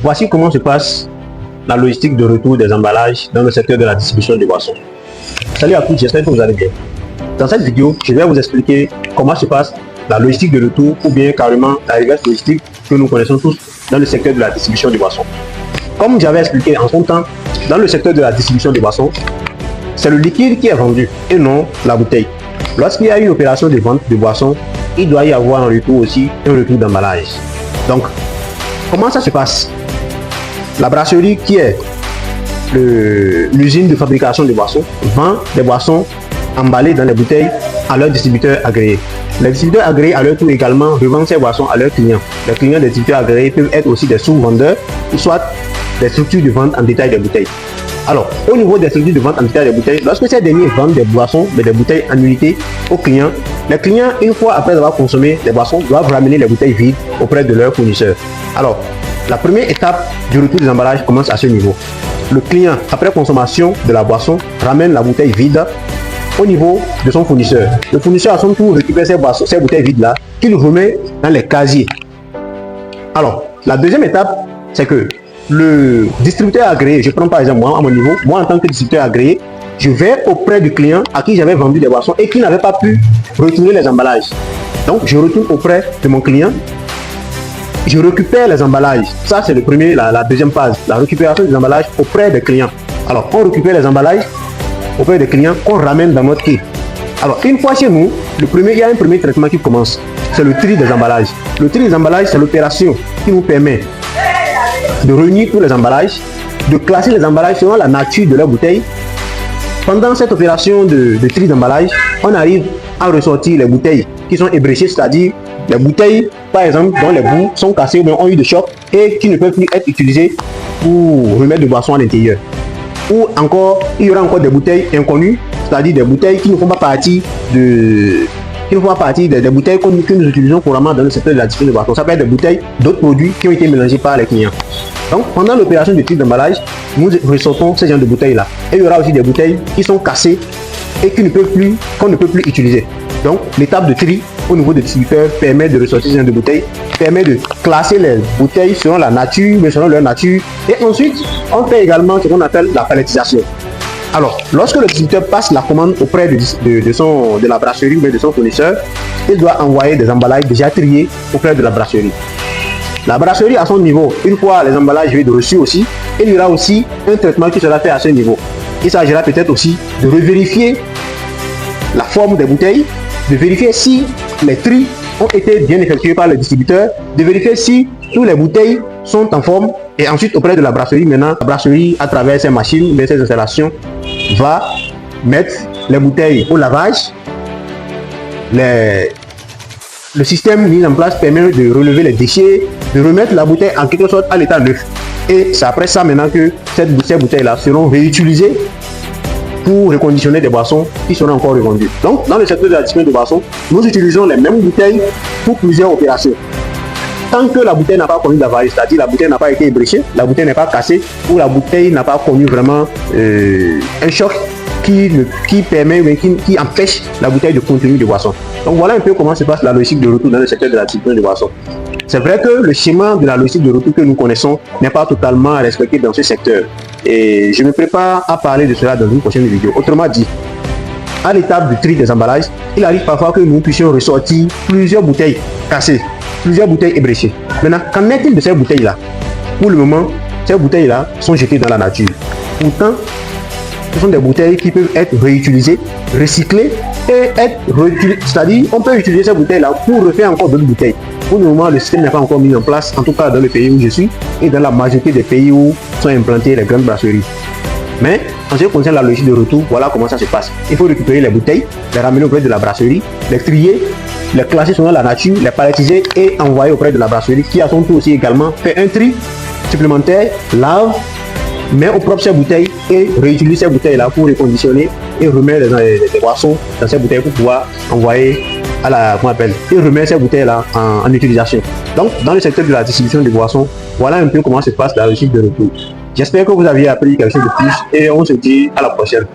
voici comment se passe la logistique de retour des emballages dans le secteur de la distribution de boissons. Salut à tous, j'espère que vous allez bien. Dans cette vidéo, je vais vous expliquer comment se passe la logistique de retour ou bien carrément la reverse logistique que nous connaissons tous dans le secteur de la distribution de boissons. Comme j'avais expliqué en son temps, dans le secteur de la distribution de boissons, c'est le liquide qui est vendu et non la bouteille. Lorsqu'il y a une opération de vente de boissons, il doit y avoir en retour aussi un retour d'emballage. Donc, comment ça se passe? La brasserie qui est l'usine de fabrication de boissons vend des boissons emballées dans les bouteilles à leurs distributeurs agréés. Les distributeurs agréés à leur tour également revendent ces boissons à leurs clients. Les clients des distributeurs agréés peuvent être aussi des sous-vendeurs ou soit des structures de vente en détail des bouteilles. Alors, au niveau des structures de vente en détail des bouteilles, lorsque ces derniers vendent des boissons, mais des bouteilles en unité aux clients, les clients, une fois après avoir consommé les boissons, doivent ramener les bouteilles vides auprès de leurs fournisseurs. Alors, la première étape du retour des emballages commence à ce niveau. Le client, après consommation de la boisson, ramène la bouteille vide au niveau de son fournisseur. Le fournisseur à son tour récupère ces bouteilles vides-là qu'il remet dans les casiers. Alors, la deuxième étape, c'est que le distributeur agréé, je prends par exemple moi à mon niveau, moi en tant que distributeur agréé, je vais auprès du client à qui j'avais vendu des boissons et qui n'avait pas pu retourner les emballages. Donc, je retourne auprès de mon client. Je récupère les emballages. Ça, c'est la deuxième phase, la récupération des emballages auprès des clients. Alors, on récupère les emballages auprès des clients qu'on ramène dans notre quai. Alors, une fois chez nous, il y a un premier traitement qui commence. C'est le tri des emballages. Le tri des emballages, c'est l'opération qui nous permet de réunir tous les emballages, de classer les emballages selon la nature de leur bouteille. Pendant cette opération de tri d'emballage, on arrive à ressortir les bouteilles qui sont ébréchées, c'est-à-dire les bouteilles, par exemple, dont les bouts sont cassés ou bien ont eu des chocs et qui ne peuvent plus être utilisées pour remettre de boissons à l'intérieur. Ou encore, il y aura encore des bouteilles inconnues, c'est-à-dire des bouteilles qui ne font pas partie des bouteilles que nous utilisons couramment dans le secteur de la distribution de boissons. Ça peut être des bouteilles d'autres produits qui ont été mélangés par les clients. Donc, pendant l'opération de tri d'emballage, nous ressortons ces genres de bouteilles-là. Et il y aura aussi des bouteilles qui sont cassées et qu'on ne peut plus utiliser. Donc, l'étape de tri au niveau des distributeurs permet de ressortir ces genres de bouteilles, permet de classer les bouteilles selon la nature, mais selon leur nature. Et ensuite, on fait également ce qu'on appelle la palettisation. Alors, lorsque le distributeur passe la commande auprès de la brasserie ou de son fournisseur, il doit envoyer des emballages déjà triés auprès de la brasserie. La brasserie, à son niveau, une fois les emballages reçus aussi, il y aura aussi un traitement qui sera fait à ce niveau. Il s'agira peut-être aussi de revérifier la forme des bouteilles, de vérifier si les tris ont été bien effectués par le distributeur, de vérifier si toutes les bouteilles sont en forme. Et ensuite, auprès de la brasserie, maintenant, la brasserie, à travers ses machines, ses installations, va mettre les bouteilles au lavage. Le système mis en place permet de relever les déchets, de remettre la bouteille en quelque sorte à l'état neuf. Et c'est après ça maintenant que ces bouteilles-là seront réutilisées pour reconditionner des boissons qui seront encore revendues. Donc, dans le secteur de la distribution de boissons, nous utilisons les mêmes bouteilles pour plusieurs opérations. Tant que la bouteille n'a pas connu d'avarie, c'est-à-dire la bouteille n'a pas été ébréchée, la bouteille n'est pas cassée, ou la bouteille n'a pas connu vraiment un choc qui empêche la bouteille de contenir de boissons. Donc voilà un peu comment se passe la logistique de retour dans le secteur de la distribution de boissons. C'est vrai que le schéma de la logistique de retour que nous connaissons n'est pas totalement respecté dans ce secteur. Et je me prépare à parler de cela dans une prochaine vidéo. Autrement dit, à l'étape du tri des emballages, il arrive parfois que nous puissions ressortir plusieurs bouteilles cassées, plusieurs bouteilles ébréchées. Maintenant, qu'en est-il de ces bouteilles-là? Pour le moment, ces bouteilles-là sont jetées dans la nature. Pourtant, ce sont des bouteilles qui peuvent être réutilisées, recyclées et être réutilisées. C'est-à-dire, on peut utiliser ces bouteilles-là pour refaire encore d'autres bouteilles. Pour le moment, le système n'est pas encore mis en place, en tout cas dans le pays où je suis et dans la majorité des pays où sont implantées les grandes brasseries. Mais en ce qui concerne la logique de retour, voilà comment ça se passe. Il faut récupérer les bouteilles, les ramener auprès de la brasserie, les trier, les classer selon la nature, les palettiser et envoyer auprès de la brasserie qui à son tour aussi également fait un tri supplémentaire, lave, met au propre ces bouteilles et réutilise ces bouteilles-là pour reconditionner et remettre des boissons dans ces bouteilles pour pouvoir envoyer à la, et remettre ces bouteilles-là en utilisation. Donc, dans le secteur de la distribution de boissons, voilà un peu comment se passe la logique de retour. J'espère que vous avez appris quelque chose de plus et on se dit à la prochaine.